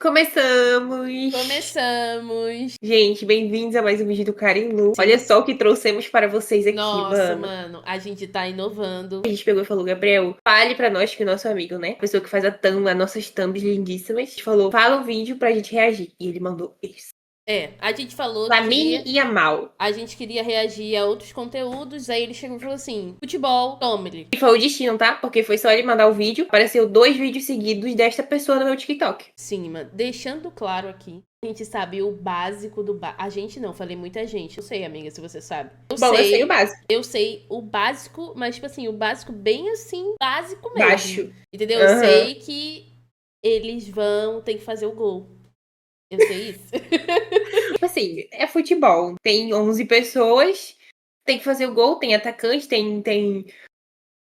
Começamos! Começamos! Gente, bem-vindos a mais um vídeo do Karen Lu. Olha só o que trouxemos para vocês aqui, Nossa, mano. mano, a gente tá inovando. A gente pegou e falou, Gabriel, fale pra nós que o nosso amigo, né? A pessoa que faz as nossas thumbs lindíssimas, a gente falou, fala um vídeo pra gente reagir. E ele mandou isso. A gente falou que Lamine e Yamal. a gente queria reagir a outros conteúdos, aí ele chegou e falou assim, futebol, tome-lhe. E foi o destino, tá? Porque foi só ele mandar o vídeo, apareceu 2 vídeos seguidos desta pessoa no meu TikTok. Sim, mano, deixando claro aqui, a gente sabe o básico do A gente não, falei muita gente. Eu sei, amiga, se você sabe. Eu sei o básico. Eu sei o básico, mas tipo assim, o básico bem assim, básico mesmo. Baixo. Entendeu? Eu sei que eles tem que fazer o gol. Eu sei isso. Tipo assim, é futebol. Tem 11 pessoas, tem que fazer o gol, tem atacante, tem...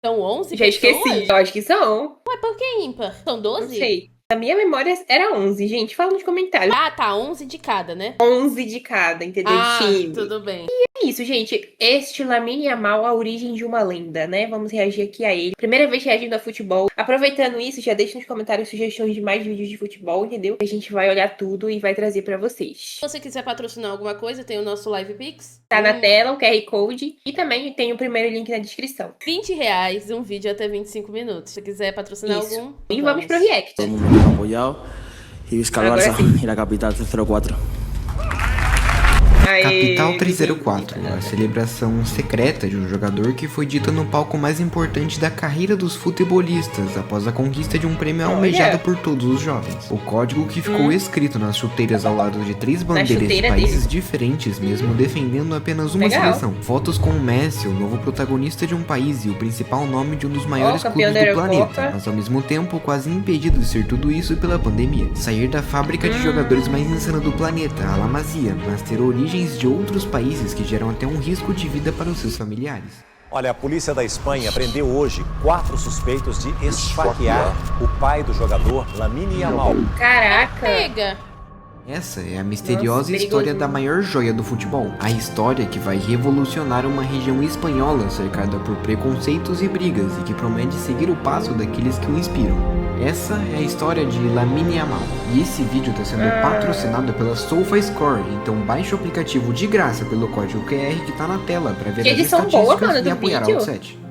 São 11 Já pessoas? esqueci. Eu acho que são. Ué, por que ímpar? São 12? Não sei. Na minha memória era 11, gente. Fala nos comentários. Ah, tá. 11 de cada, né? 11 de cada, entendeu? Time. Tudo bem. É isso, gente. Este Lamine Yamal, a origem de uma lenda, né? Vamos reagir aqui a ele. Primeira vez reagindo a futebol. Aproveitando isso, já deixa nos comentários sugestões de mais vídeos de futebol, entendeu? A gente vai olhar tudo e vai trazer pra vocês. Se você quiser patrocinar alguma coisa, tem o nosso Live Pix. Tá na tela o QR Code e também tem o primeiro link na descrição. R$20, um vídeo até 25 minutos. Se quiser patrocinar Isso. algum, E vamos pro react. Todo mundo apoiado. Y buscar Ahora Barça sí. y la capital 304. Capital 304, a celebração secreta de um jogador que foi dita no palco mais importante da carreira dos futebolistas após a conquista de um prêmio almejado por todos os jovens. O código que ficou escrito nas chuteiras ao lado de 3 bandeiras de países diferentes, mesmo defendendo apenas uma seleção. Fotos com o Messi, o novo protagonista de um país e o principal nome de um dos maiores clubes do planeta, mas ao mesmo tempo quase impedido de ser tudo isso pela pandemia. Sair da fábrica de jogadores mais insana do planeta, a La Masia, mas ter origens de outros países que geram até um risco de vida para os seus familiares. Olha, a polícia da Espanha prendeu hoje 4 suspeitos de esfaquear o pai do jogador Lamine Yamal. Caraca! Pega! Essa é a misteriosa história da maior joia do futebol. A história que vai revolucionar uma região espanhola cercada por preconceitos e brigas e que promete seguir o passo daqueles que o inspiram. Essa é a história de Lamine Yamal. E esse vídeo está sendo patrocinado pela SofaScore, então baixe o aplicativo de graça pelo código QR que está na tela para ver as estatísticas e apoiar o set.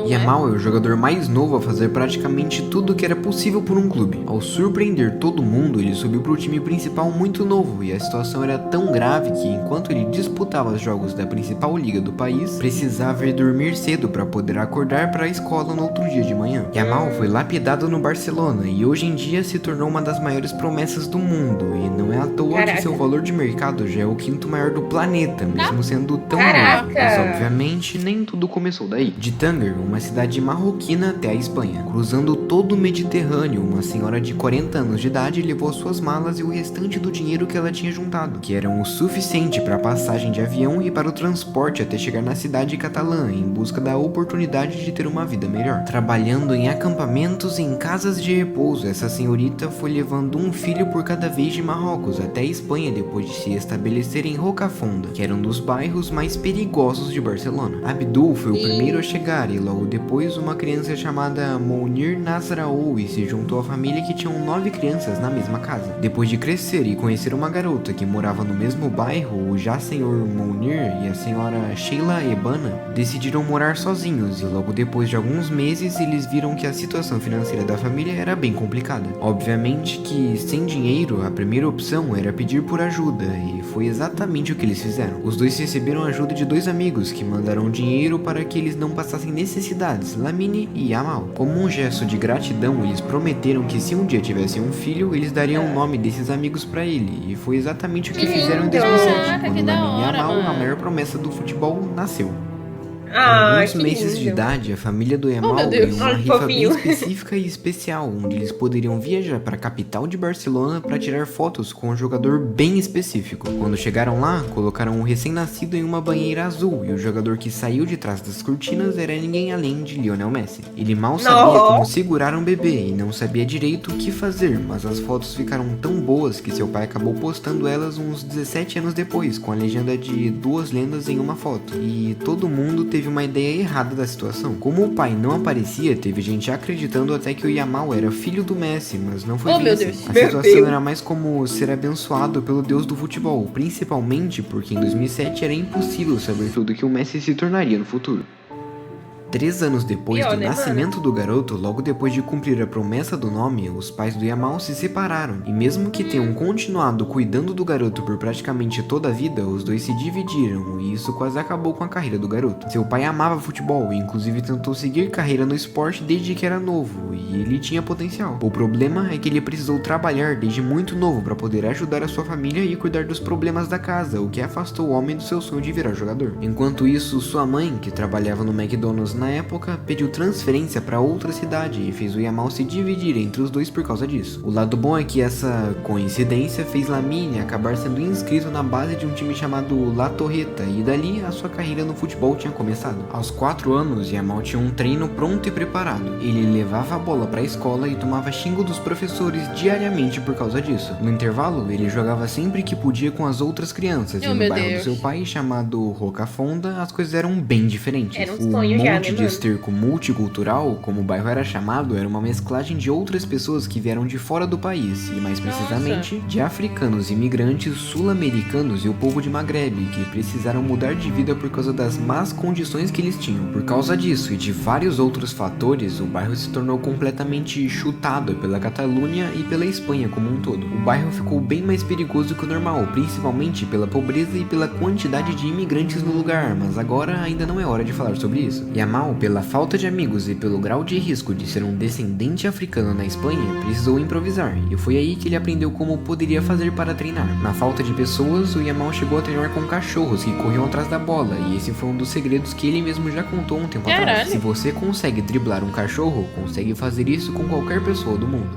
Yamal é o jogador mais novo a fazer praticamente tudo o que era possível por um clube. Ao surpreender todo mundo, ele subiu para o time principal muito novo e a situação era tão grave que, enquanto ele disputava os jogos da principal liga do país, precisava ir dormir cedo para poder acordar para a escola no outro dia de manhã. Yamal foi lapidado no Barcelona e hoje em dia se tornou uma das maiores promessas do mundo, e não é à toa que seu valor de mercado já é o 5º maior do planeta, mesmo sendo tão novo. Mas obviamente nem tudo começou daí. De Tanger, uma cidade marroquina, até a Espanha. Cruzando todo o Mediterrâneo, uma senhora de 40 anos de idade levou suas malas e o restante do dinheiro que ela tinha juntado, que eram o suficiente para a passagem de avião e para o transporte até chegar na cidade catalã, em busca da oportunidade de ter uma vida melhor. Trabalhando em acampamentos e em casas de repouso, essa senhorita foi levando um filho por cada vez de Marrocos até a Espanha depois de se estabelecer em Rocafonda, que era um dos bairros mais perigosos de Barcelona. Abdul foi o primeiro a chegar e logo depois uma criança chamada Mounir Nasraoui se juntou à família que tinham 9 crianças na mesma casa. Depois de crescer e conhecer uma garota que morava no mesmo bairro, o já senhor Mounir e a senhora Sheila Ebana decidiram morar sozinhos e logo depois de alguns meses eles viram que a situação financeira da família era bem complicada. Obviamente que sem dinheiro a primeira opção era pedir por ajuda e foi exatamente o que eles fizeram. Os dois receberam a ajuda de 2 amigos que mandaram dinheiro para que eles não passassem necessidades, Lamine e Yamal. Como um gesto de gratidão, eles prometeram que se um dia tivessem um filho, eles dariam o nome desses amigos para ele, e foi exatamente o que fizeram em 2007, quando Lamine Yamal, a maior promessa do futebol, nasceu. Com alguns meses de idade, a família do Yamal ganhou uma rifa bem específica e especial, onde eles poderiam viajar para a capital de Barcelona para tirar fotos com um jogador bem específico. Quando chegaram lá, colocaram o recém-nascido em uma banheira azul, e o jogador que saiu de trás das cortinas era ninguém além de Lionel Messi. Ele mal sabia como segurar um bebê e não sabia direito o que fazer, mas as fotos ficaram tão boas que seu pai acabou postando elas uns 17 anos depois, com a legenda de 2 lendas em uma foto. E todo mundo teve teve uma ideia errada da situação. Como o pai não aparecia, teve gente acreditando até que o Yamal era filho do Messi, mas não foi Oh, bem meu assim. Deus. A Meu situação Deus. era mais como ser abençoado pelo deus do futebol, principalmente porque em 2007 era impossível saber tudo que o Messi se tornaria no futuro. 3 anos depois Pior, do né, nascimento do garoto, logo depois de cumprir a promessa do nome, os pais do Yamal se separaram. E mesmo que tenham continuado cuidando do garoto por praticamente toda a vida, os dois se dividiram e isso quase acabou com a carreira do garoto. Seu pai amava futebol e inclusive tentou seguir carreira no esporte desde que era novo, e ele tinha potencial. O problema é que ele precisou trabalhar desde muito novo para poder ajudar a sua família e cuidar dos problemas da casa, o que afastou o homem do seu sonho de virar jogador. Enquanto isso, sua mãe, que trabalhava no McDonald's na época, pediu transferência para outra cidade e fez o Yamal se dividir entre os dois por causa disso. O lado bom é que essa coincidência fez Lamine acabar sendo inscrito na base de um time chamado La Torreta, e dali a sua carreira no futebol tinha começado. Aos 4 anos, Yamal tinha um treino pronto e preparado. Ele levava a bola para a escola e tomava xingo dos professores diariamente por causa disso. No intervalo, ele jogava sempre que podia com as outras crianças, e no meu bairro do Deus. seu pai, chamado Rocafonda, as coisas eram bem diferentes. Era um O sonho já, monte né, de mano? esterco multicultural, como o bairro era chamado, era uma mesclagem de outras pessoas que vieram de fora do país, e mais precisamente, de africanos, imigrantes, sul-americanos e o povo de Maghreb, que precisaram mudar de vida por causa das más condições que eles tinham. Por causa disso e de vários outros fatores, o bairro se tornou completamente chutado pela Catalunha e pela Espanha como um todo. O bairro ficou bem mais perigoso que o normal, principalmente pela pobreza e pela quantidade de imigrantes no lugar, mas agora ainda não é hora de falar sobre isso. Yamal, pela falta de amigos e pelo grau de risco de ser um descendente africano na Espanha, precisou improvisar, e foi aí que ele aprendeu como poderia fazer para treinar. Na falta de pessoas, o Yamal chegou a treinar com cachorros que corriam atrás da bola, e esse foi um dos segredos que ele mesmo já contou um tempo atrás. Caralho. Se você consegue driblar um cachorro, consegue fazer isso com qualquer pessoa do mundo.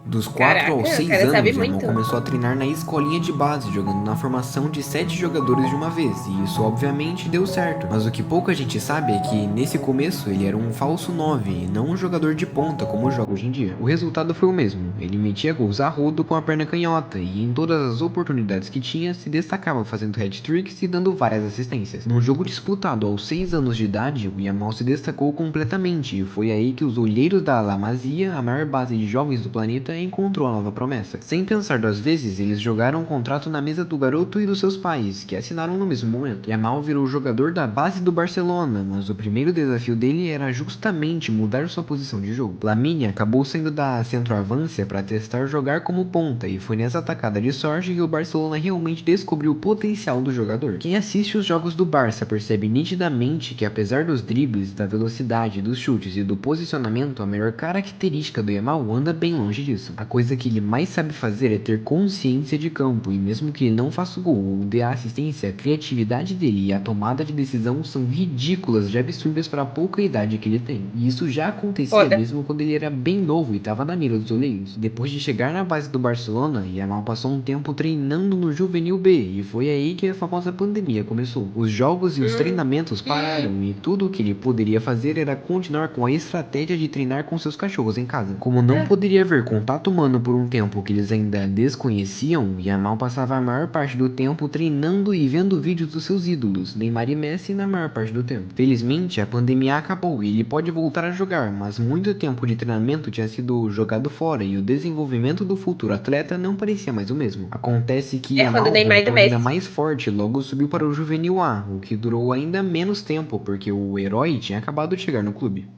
Dos 4 Caraca, aos o 6 cara sabe anos, Yamal muito. começou a treinar na escolinha de base, jogando na formação de 7 jogadores de uma vez, e isso obviamente deu certo. Mas o que pouca gente sabe é que, nesse começo, ele era um falso 9 e não um jogador de ponta como joga hoje em dia. O resultado foi o mesmo, ele metia gols a rodo com a perna canhota, e em todas as oportunidades que tinha, se destacava fazendo hat-tricks e dando várias assistências. Num jogo disputado aos 6 anos de idade, o Yamal se destacou completamente, e foi aí que os olheiros da La Masia, a maior base de jovens do planeta, encontrou a nova promessa. Sem pensar 2 vezes, eles jogaram um contrato na mesa do garoto e dos seus pais, que assinaram no mesmo momento. Yamal virou jogador da base do Barcelona, mas o primeiro desafio dele era justamente mudar sua posição de jogo. Lamine acabou saindo da centroavância para testar jogar como ponta, e foi nessa atacada de sorte que o Barcelona realmente descobriu o potencial do jogador. Quem assiste os jogos do Barça percebe nitidamente que, apesar dos dribles, da velocidade, dos chutes e do posicionamento, a melhor característica do Yamal anda bem longe disso. A coisa que ele mais sabe fazer é ter consciência de campo, e mesmo que ele não faça o gol ou dê a assistência, a criatividade dele e a tomada de decisão são ridículas de absurdas para a pouca idade que ele tem. E isso já acontecia Foda. mesmo quando ele era bem novo e estava na mira dos olheiros. Depois de chegar na base do Barcelona, Yamal passou um tempo treinando no Juvenil B, e foi aí que a famosa pandemia começou. Os jogos e os treinamentos pararam, e tudo o que ele poderia fazer era continuar com a estratégia de treinar com seus cachorros em casa. Como não poderia haver contato humano por um tempo que eles ainda desconheciam, Yamal passava a maior parte do tempo treinando e vendo vídeos dos seus ídolos, Neymar e Messi, na maior parte do tempo. Felizmente, a pandemia acabou e ele pode voltar a jogar, mas muito tempo de treinamento tinha sido jogado fora e o desenvolvimento do futuro atleta não parecia mais o mesmo. Acontece que É fã do Yamal Neymar e do voltou ainda Messi. mais forte e logo subiu para o Juvenil A, o que durou ainda menos tempo porque o herói tinha acabado de chegar no clube.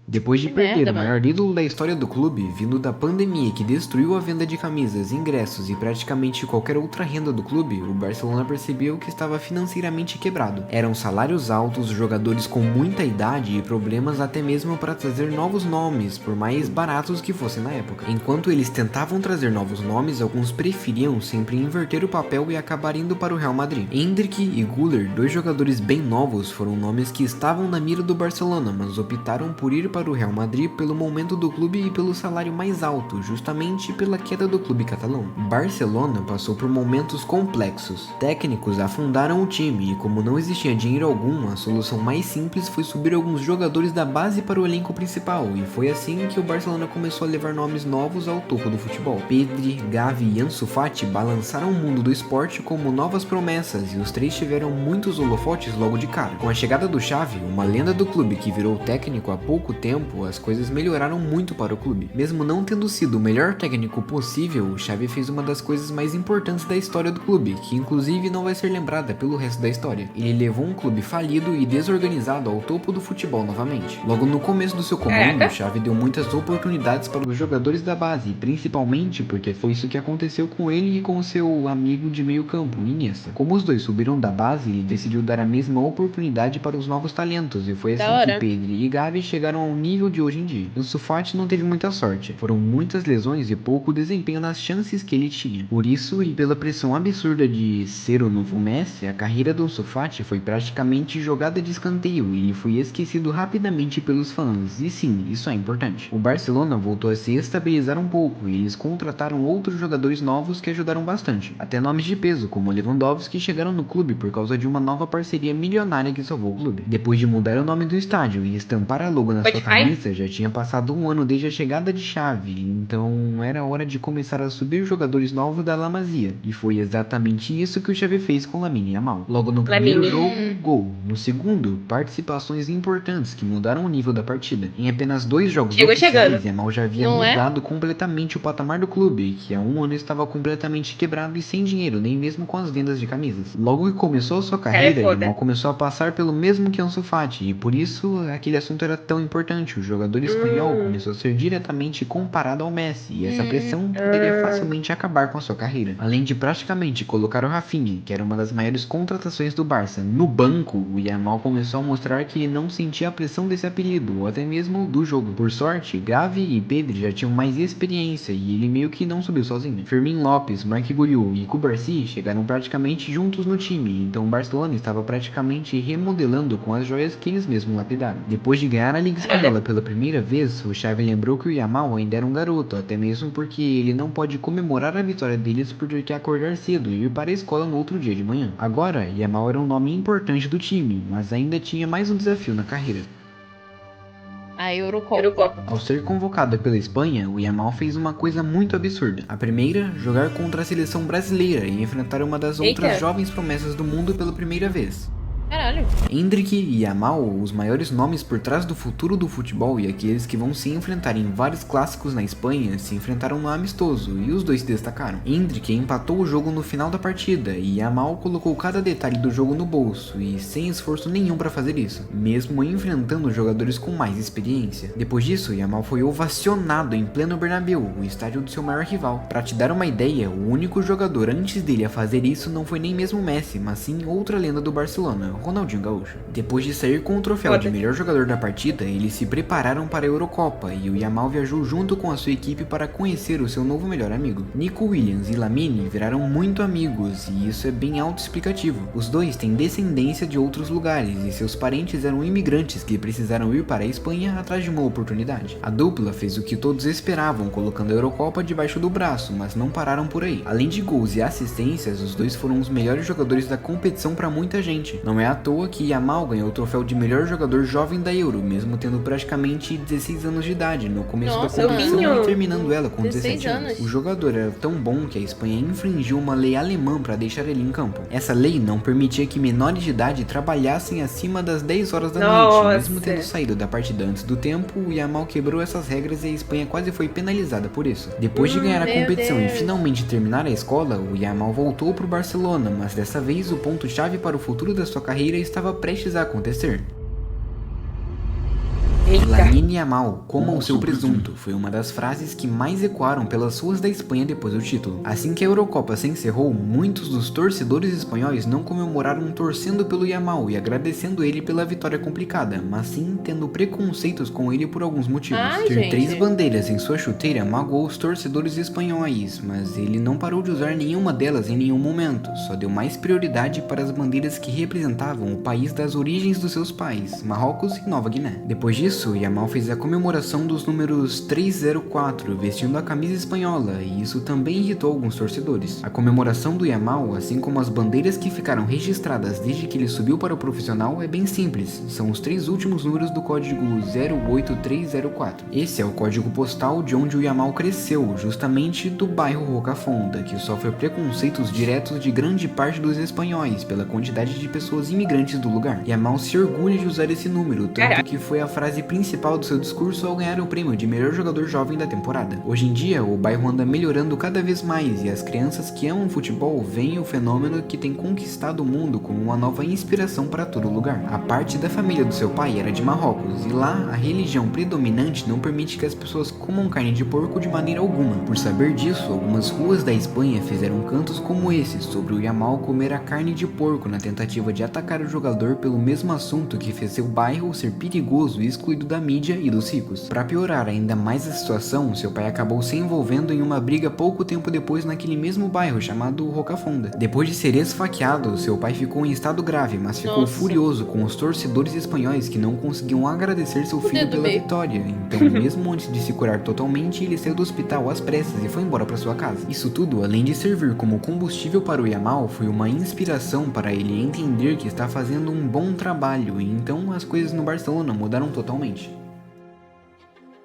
Depois de Que perder merda, o mano. maior ídolo da história do clube, vindo da pandemia que destruiu a venda de camisas, ingressos e praticamente qualquer outra renda do clube, o Barcelona percebeu que estava financeiramente quebrado. Eram salários altos, jogadores com muita idade e problemas até mesmo para trazer novos nomes, por mais baratos que fossem na época. Enquanto eles tentavam trazer novos nomes, alguns preferiam sempre inverter o papel e acabar indo para o Real Madrid. Endrick e Güler, 2 jogadores bem novos, foram nomes que estavam na mira do Barcelona, mas optaram por ir para o Real Madrid pelo momento do clube e pelo salário mais alto, justamente pela queda do clube catalão. Barcelona passou por momentos complexos. Técnicos afundaram o time e, como não existia dinheiro algum, a solução mais simples foi subir alguns jogadores da base para o elenco principal, e foi assim que o Barcelona começou a levar nomes novos ao topo do futebol. Pedri, Gavi e Ansu Fati balançaram o mundo do esporte como novas promessas, e os três tiveram muitos holofotes logo de cara. Com a chegada do Xavi, uma lenda do clube que virou técnico há pouco tempo, as coisas melhoraram muito para o clube. Mesmo não tendo sido o melhor técnico possível, o Xavi fez uma das coisas mais importantes da história do clube, que inclusive não vai ser lembrada pelo resto da história. Ele levou um clube falido e desorganizado ao topo do futebol novamente. Logo no começo do seu comando, o Xavi deu muitas oportunidades para os jogadores da base, principalmente porque foi isso que aconteceu com ele e com seu amigo de meio campo, Iniesta. Como os dois subiram da base, ele decidiu dar a mesma oportunidade para os novos talentos, e foi assim que Pedri e Gavi chegaram ao nível de hoje em dia. Ansu Fati não teve muita sorte, foram muitas lesões e pouco desempenho nas chances que ele tinha. Por isso, e pela pressão absurda de ser o novo Messi, a carreira do Ansu Fati foi praticamente jogada de escanteio e ele foi esquecido rapidamente pelos fãs, e sim, isso é importante. O Barcelona voltou a se estabilizar um pouco e eles contrataram outros jogadores novos que ajudaram bastante. Até nomes de peso, como Lewandowski, chegaram no clube por causa de uma nova parceria milionária que salvou o clube. Depois de mudar o nome do estádio e estampar a logo na sua camisa, já tinha passado um ano desde a chegada de Xavi, então era hora de começar a subir jogadores novos da La Masia, e foi exatamente isso que o Xavi fez com Lamine Yamal. Logo no primeiro jogo, gol. No segundo, participações importantes que mudaram o nível da partida. Em apenas 2 jogos oficiais, Yamal já havia mudado completamente o patamar do clube, que há um ano estava completamente quebrado e sem dinheiro, nem mesmo com as vendas de camisas. Logo que começou a sua carreira, Yamal começou a passar pelo mesmo que Ansu Fati, e por isso aquele assunto era tão importante. O jogador espanhol começou a ser diretamente comparado ao Messi, e essa pressão poderia facilmente acabar com a sua carreira. Além de praticamente colocar o Rafinha, que era uma das maiores contratações do Barça, no banco, o Yamal começou a mostrar que não sentia a pressão desse apelido, ou até mesmo do jogo. Por sorte, Gavi e Pedri já tinham mais experiência e ele meio que não subiu sozinho. Fermín Lopes, Marc Guiu e Cubarsí chegaram praticamente juntos no time, então o Barcelona estava praticamente remodelando com as joias que eles mesmos lapidaram. Depois de ganhar a Liga Espanhola pela primeira vez, o Xavi lembrou que o Yamal ainda era um garoto, até mesmo porque ele não pode comemorar a vitória deles por ter que acordar cedo e ir para a escola no outro dia de manhã. Agora, Yamal era um nome importante do time, mas ainda tinha mais um desafio na carreira. A Eurocopa. Ao ser convocado pela Espanha, o Yamal fez uma coisa muito absurda. A primeira, jogar contra a seleção brasileira e enfrentar uma das outras jovens promessas do mundo pela primeira vez. Caralho. Endrick e Yamal, os maiores nomes por trás do futuro do futebol e aqueles que vão se enfrentar em vários clássicos na Espanha, se enfrentaram no amistoso e os dois se destacaram. Endrick empatou o jogo no final da partida e Yamal colocou cada detalhe do jogo no bolso e sem esforço nenhum para fazer isso, mesmo enfrentando jogadores com mais experiência. Depois disso, Yamal foi ovacionado em pleno Bernabéu, o estádio do seu maior rival. Para te dar uma ideia, o único jogador antes dele a fazer isso não foi nem mesmo Messi, mas sim outra lenda do Barcelona, Ronaldinho Gaúcho. Depois de sair com o troféu de melhor jogador da partida, eles se prepararam para a Eurocopa e o Yamal viajou junto com a sua equipe para conhecer o seu novo melhor amigo. Nico Williams e Lamine viraram muito amigos e isso é bem autoexplicativo. Os dois têm descendência de outros lugares e seus parentes eram imigrantes que precisaram ir para a Espanha atrás de uma oportunidade. A dupla fez o que todos esperavam, colocando a Eurocopa debaixo do braço, mas não pararam por aí. Além de gols e assistências, os dois foram os melhores jogadores da competição para muita gente. Não é à toa que Yamal ganhou o troféu de melhor jogador jovem da Euro, mesmo tendo praticamente 16 anos de idade no começo da competição e terminando ela com 17 anos. O jogador era tão bom que a Espanha infringiu uma lei alemã para deixar ele em campo. Essa lei não permitia que menores de idade trabalhassem acima das 10 horas da noite. Mesmo tendo saído da partida antes do tempo, o Yamal quebrou essas regras e a Espanha quase foi penalizada por isso. Depois de ganhar a competição e finalmente terminar a escola, o Yamal voltou para o Barcelona, mas dessa vez o ponto-chave para o futuro da sua carreira estava prestes a acontecer. Lamine Yamal, coma o seu presunto, foi uma das frases que mais ecoaram pelas ruas da Espanha depois do título. Assim que a Eurocopa se encerrou, muitos dos torcedores espanhóis não comemoraram torcendo pelo Yamal e agradecendo ele pela vitória complicada, mas sim tendo preconceitos com ele por alguns motivos. Ter 3 bandeiras em sua chuteira magoou os torcedores espanhóis, mas ele não parou de usar nenhuma delas em nenhum momento, só deu mais prioridade para as bandeiras que representavam o país das origens dos seus pais, Marrocos e Nova Guiné. Depois disso, isso, Yamal fez a comemoração dos números 304, vestindo a camisa espanhola, e isso também irritou alguns torcedores. A comemoração do Yamal, assim como as bandeiras que ficaram registradas desde que ele subiu para o profissional, é bem simples. São os 3 últimos números do código 08304. Esse é o código postal de onde o Yamal cresceu, justamente do bairro Rocafonda, que sofre preconceitos diretos de grande parte dos espanhóis pela quantidade de pessoas imigrantes do lugar. Yamal se orgulha de usar esse número, tanto que foi a frase principal do seu discurso ao ganhar o prêmio de melhor jogador jovem da temporada. Hoje em dia, o bairro anda melhorando cada vez mais e as crianças que amam futebol veem o fenômeno que tem conquistado o mundo como uma nova inspiração para todo lugar. A parte da família do seu pai era de Marrocos e lá a religião predominante não permite que as pessoas comam carne de porco de maneira alguma. Por saber disso, algumas ruas da Espanha fizeram cantos como esse sobre o Yamal comer a carne de porco na tentativa de atacar o jogador pelo mesmo assunto que fez seu bairro ser perigoso e excluído da mídia e dos ricos. Para piorar ainda mais a situação, seu pai acabou se envolvendo em uma briga pouco tempo depois naquele mesmo bairro chamado Rocafonda. Depois de ser esfaqueado, seu pai ficou em estado grave, mas ficou furioso com os torcedores espanhóis que não conseguiam agradecer seu filho pela vitória. Então, mesmo antes de se curar totalmente, ele saiu do hospital às pressas e foi embora para sua casa. Isso tudo, além de servir como combustível para o Yamal, foi uma inspiração para ele entender que está fazendo um bom trabalho, e então as coisas no Barcelona mudaram totalmente.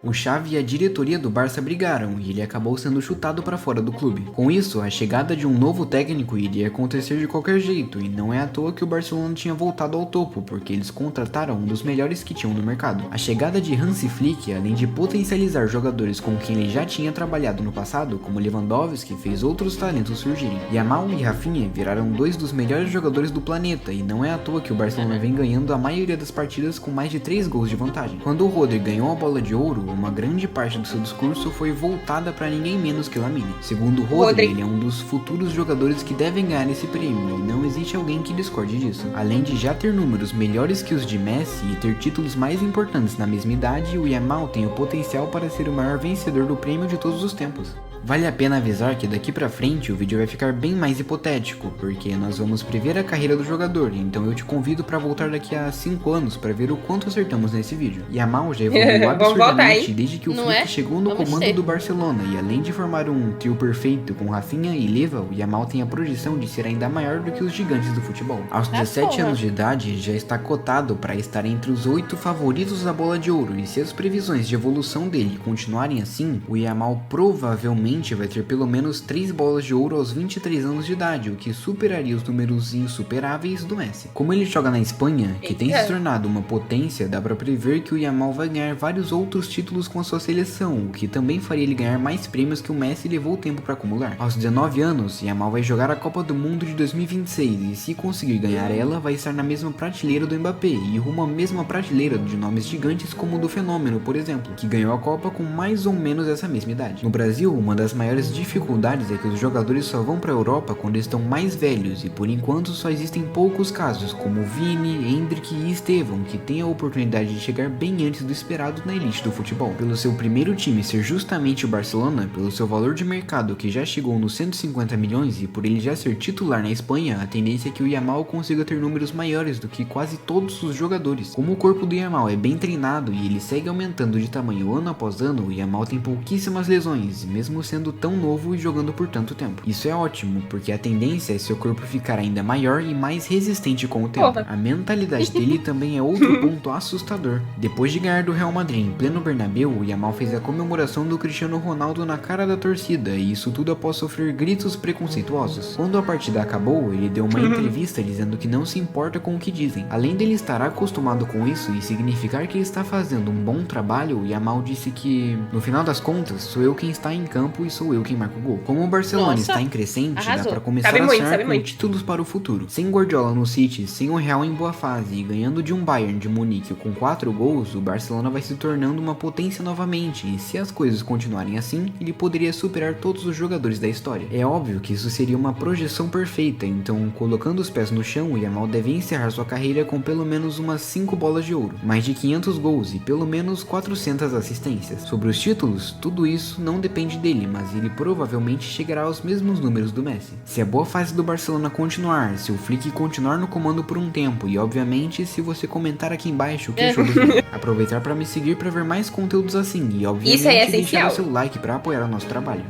O Xavi e a diretoria do Barça brigaram e ele acabou sendo chutado para fora do clube. Com isso, a chegada de um novo técnico iria acontecer de qualquer jeito, e não é à toa que o Barcelona tinha voltado ao topo, porque eles contrataram um dos melhores que tinham no mercado. A chegada de Hansi Flick, além de potencializar jogadores com quem ele já tinha trabalhado no passado, como Lewandowski, fez outros talentos surgirem. Yamal e Rafinha viraram 2 dos melhores jogadores do planeta, e não é à toa que o Barcelona vem ganhando a maioria das partidas com mais de 3 gols de vantagem. Quando o Rodri ganhou a bola de ouro, uma grande parte do seu discurso foi voltada para ninguém menos que Lamine. Segundo Rodri, ele é um dos futuros jogadores que devem ganhar esse prêmio, e não existe alguém que discorde disso. Além de já ter números melhores que os de Messi e ter títulos mais importantes na mesma idade, o Yamal tem o potencial para ser o maior vencedor do prêmio de todos os tempos. Vale a pena avisar que daqui pra frente o vídeo vai ficar bem mais hipotético, porque nós vamos prever a carreira do jogador, então eu te convido para voltar daqui a 5 anos para ver o quanto acertamos nesse vídeo. Yamal já evoluiu absurdamente desde que o Flick chegou no comando do Barcelona, e além de formar um trio perfeito com Rafinha e Leva, o Yamal tem a projeção de ser ainda maior do que os gigantes do futebol. Aos 17 anos de idade, já está cotado para estar entre os 8 favoritos da bola de ouro, e se as previsões de evolução dele continuarem assim, o Yamal provavelmente vai ter pelo menos 3 bolas de ouro aos 23 anos de idade, o que superaria os números insuperáveis do Messi. Como ele joga na Espanha, que tem se tornado uma potência, dá pra prever que o Yamal vai ganhar vários outros títulos com a sua seleção, o que também faria ele ganhar mais prêmios que o Messi levou tempo para acumular. Aos 19 anos, Yamal vai jogar a Copa do Mundo de 2026 e se conseguir ganhar ela, vai estar na mesma prateleira do Mbappé e rumo à mesma prateleira de nomes gigantes como o do Fenômeno, por exemplo, que ganhou a Copa com mais ou menos essa mesma idade. No Brasil, uma das maiores dificuldades é que os jogadores só vão para a Europa quando estão mais velhos, e por enquanto só existem poucos casos, como Vini, Endrick e Estevão, que têm a oportunidade de chegar bem antes do esperado na elite do futebol. Pelo seu primeiro time ser justamente o Barcelona, pelo seu valor de mercado que já chegou nos 150 milhões e por ele já ser titular na Espanha, a tendência é que o Yamal consiga ter números maiores do que quase todos os jogadores. Como o corpo do Yamal é bem treinado e ele segue aumentando de tamanho ano após ano, o Yamal tem pouquíssimas lesões, mesmo sendo tão novo e jogando por tanto tempo. Isso é ótimo, porque a tendência é seu corpo ficar ainda maior e mais resistente com o tempo. A mentalidade dele também é outro ponto assustador. Depois de ganhar do Real Madrid em pleno Bernabéu, o Yamal fez a comemoração do Cristiano Ronaldo na cara da torcida, e isso tudo após sofrer gritos preconceituosos. Quando a partida acabou, ele deu uma entrevista dizendo que não se importa com o que dizem. Além dele estar acostumado com isso e significar que ele está fazendo um bom trabalho, o Yamal disse que, no final das contas, sou eu quem está em campo e sou eu quem marca o gol. Como o Barcelona está em crescente, dá pra começar a sonhar com títulos para o futuro. Sem Guardiola no City, sem o Real em boa fase e ganhando de um Bayern de Munique com 4 gols, o Barcelona vai se tornando uma potência novamente, e se as coisas continuarem assim, ele poderia superar todos os jogadores da história. É óbvio que isso seria uma projeção perfeita, então colocando os pés no chão, o Yamal deve encerrar sua carreira com pelo menos umas 5 bolas de ouro, mais de 500 gols e pelo menos 400 assistências. Sobre os títulos, tudo isso não depende dele, mas ele provavelmente chegará aos mesmos números do Messi. Se a boa fase do Barcelona continuar, se o Flick continuar no comando por um tempo e obviamente se você comentar aqui embaixo o que achou do filme. Aproveitar para me seguir para ver mais conteúdos assim e obviamente Isso aí é deixar essencial. o seu like para apoiar o nosso trabalho.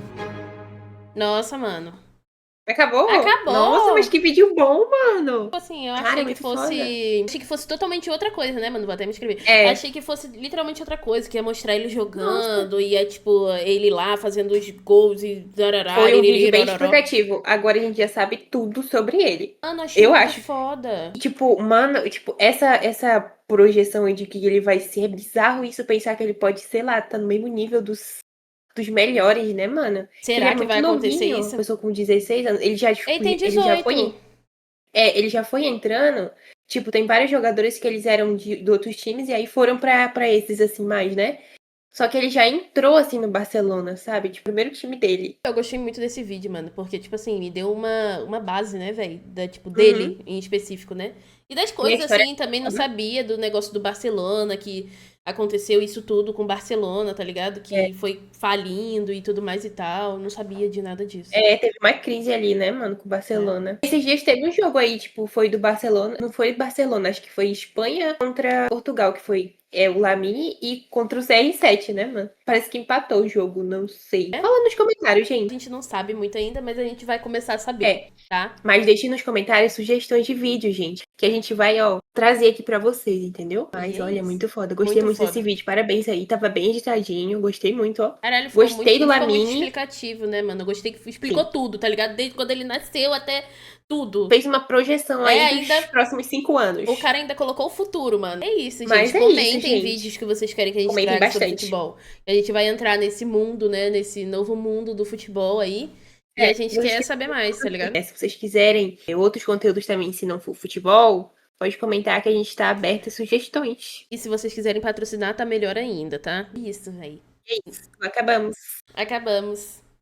Nossa, mano. Acabou? Acabou. Nossa, mas que vídeo bom, mano. Tipo assim, eu Cara, achei é que muito fosse. foda. Achei que fosse totalmente outra coisa, né, mano? Vou até me inscrever. É. Achei que fosse literalmente outra coisa, que ia mostrar ele jogando, e é tipo, ele lá fazendo os gols e zarará, Foi um vídeo iririri, bem rororó. explicativo. Agora a gente já sabe tudo sobre ele. Mano, achei Eu muito acho. foda. E, tipo, mano, tipo, essa projeção aí de que ele vai ser, é bizarro isso, pensar que ele pode, sei lá, tá no mesmo nível dos melhores, né, mano? Será Ele é que muito vai acontecer novinho, isso? pessoa com 16 anos. Ele já, tipo, Ele tem ele já 18. foi. Ele já foi entrando. Tipo, tem vários jogadores que eles eram de outros times e aí foram pra esses, assim, mais, né? Só que ele já entrou, assim, no Barcelona, sabe? Tipo, o primeiro time dele. Eu gostei muito desse vídeo, mano, porque, tipo assim, me deu uma base, né, velho? Tipo, Uhum. dele em específico, né? E das coisas, história assim, também não foda. sabia do negócio do Barcelona, que aconteceu isso tudo com o Barcelona, tá ligado? Que foi falindo e tudo mais e tal. Não sabia de nada disso. Teve uma crise ali, né, mano, com o Barcelona. Esses dias teve um jogo aí, tipo, foi do Barcelona. Não foi Barcelona, acho que foi Espanha contra Portugal, que foi o Lamine e contra o CR7, né, mano? Parece que empatou o jogo, não sei. Fala nos comentários, A gente. gente não sabe muito ainda, mas a gente vai começar a saber, tá? Mas deixe nos comentários sugestões de vídeo, gente. Que a gente vai, ó, trazer aqui pra vocês, entendeu? Mas é olha, isso. muito foda. Gostei muito Muito desse foda. vídeo. Parabéns aí. Tava bem editadinho. Gostei muito, ó. Caralho, ficou Gostei do ficou muito Lamine. explicativo, né, mano? Eu gostei que explicou tudo, tá ligado? Desde quando ele nasceu até tudo. Fez uma projeção aí dos ainda- próximos 5 anos. O cara ainda colocou o futuro, mano. É isso, gente. Mas é Comentem isso, gente. vídeos que vocês querem que a gente Comentem traga sobre bastante. futebol. A gente vai entrar nesse mundo, né? Nesse novo mundo do futebol aí. E a gente quer saber mais, tá ligado? Se vocês quiserem outros conteúdos também, se não for futebol, pode comentar que a gente tá aberto a sugestões. E se vocês quiserem patrocinar, tá melhor ainda, tá? Isso, véi. É isso. Acabamos. Acabamos.